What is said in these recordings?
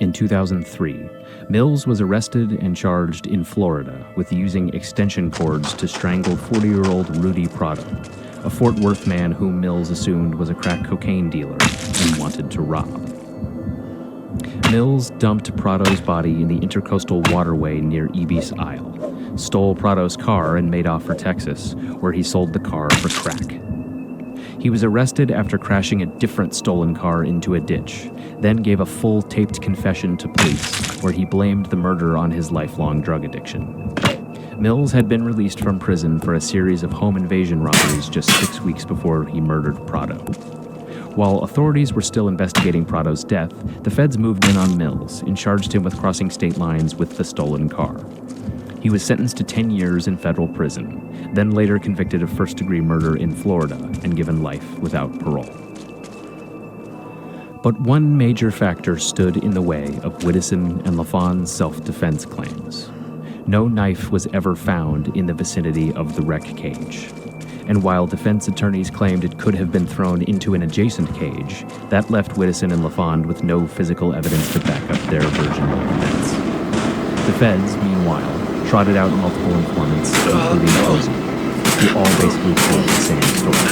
In 2003, Mills was arrested and charged in Florida with using extension cords to strangle 40-year-old Rudy Prado, a Fort Worth man whom Mills assumed was a crack cocaine dealer and wanted to rob. Mills dumped Prado's body in the Intercoastal Waterway near Ibis Isle, stole Prado's car and made off for Texas, where he sold the car for crack. He was arrested after crashing a different stolen car into a ditch, then gave a full taped confession to police where he blamed the murder on his lifelong drug addiction. Mills had been released from prison for a series of home invasion robberies just 6 weeks before he murdered Prado. While authorities were still investigating Prado's death, the feds moved in on Mills and charged him with crossing state lines with the stolen car. He was sentenced to 10 years in federal prison, then later convicted of first-degree murder in Florida and given life without parole. But one major factor stood in the way of Whittison and LaFawn's self-defense claims. No knife was ever found in the vicinity of the wreck cage. And while defense attorneys claimed it could have been thrown into an adjacent cage, that left Whittison and LaFawn with no physical evidence to back up their version of events. The feds, meanwhile, trotted out multiple informants, including Posey, who all basically told the same story.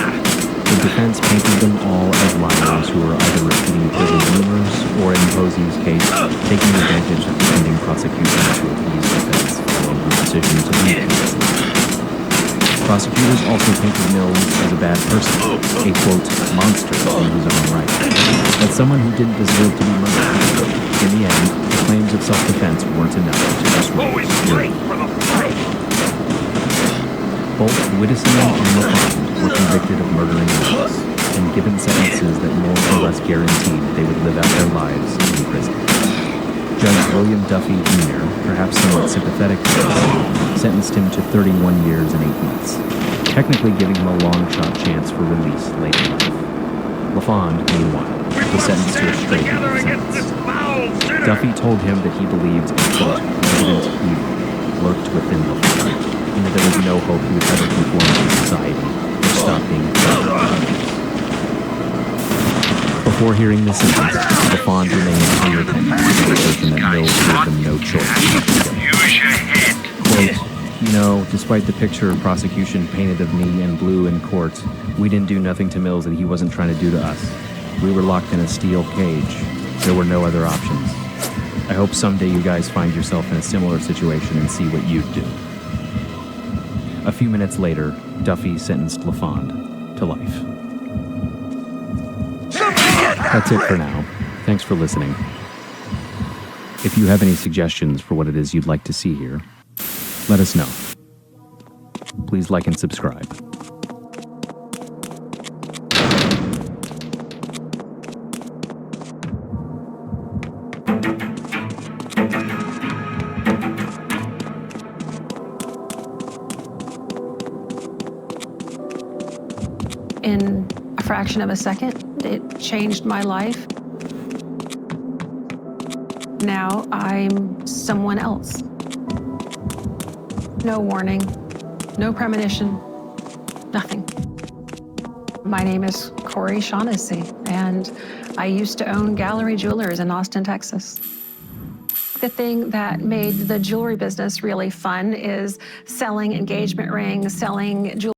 The defense painted them all as liars who were either repeating prison rumors or, in Posey's case, taking advantage of the pending prosecution to appease the feds following the decision to leave prison. Prosecutors also painted Mills as a bad person, a, quote, monster in his own right, but someone who didn't deserve to be murdered. In the end, the claims of self-defense weren't enough to persuade the jury. Both Whittison and LaFawn were convicted of murdering Mills and given sentences that more or less guaranteed they would live out their lives in prison. Judge William Duffy Jr., perhaps somewhat sympathetic to this, sentenced him to 31 years and 8 months, technically giving him a long-shot chance for release late in life. LaFawn, meanwhile, was sentenced to a straight sentence. Duffy told him that he believed a, quote, resident evil lurked within LaFawn, and that there was no hope he would ever conform to society or stop being a threat to others. Before hearing the sentence, LaFawn remained unrepentant in the assertion that Mills gave them no choice but to go. Quote, you know, despite the picture prosecution painted of me in blue in court, we didn't do nothing to Mills that he wasn't trying to do to us. We were locked in a steel cage. There were no other options. I hope someday you guys find yourself in a similar situation and see what you'd do. A few minutes later, Duffy sentenced LaFawn to life. That's it for now. Thanks for listening. If you have any suggestions for what it is you'd like to see here, let us know. Please like and subscribe. In a fraction of a second, it changed my life. Now I'm someone else. No warning, no premonition, nothing. My name is Corey Shaughnessy, and I used to own Gallery Jewelers in Austin, Texas. The thing that made the jewelry business really fun is selling engagement rings, selling jewelry.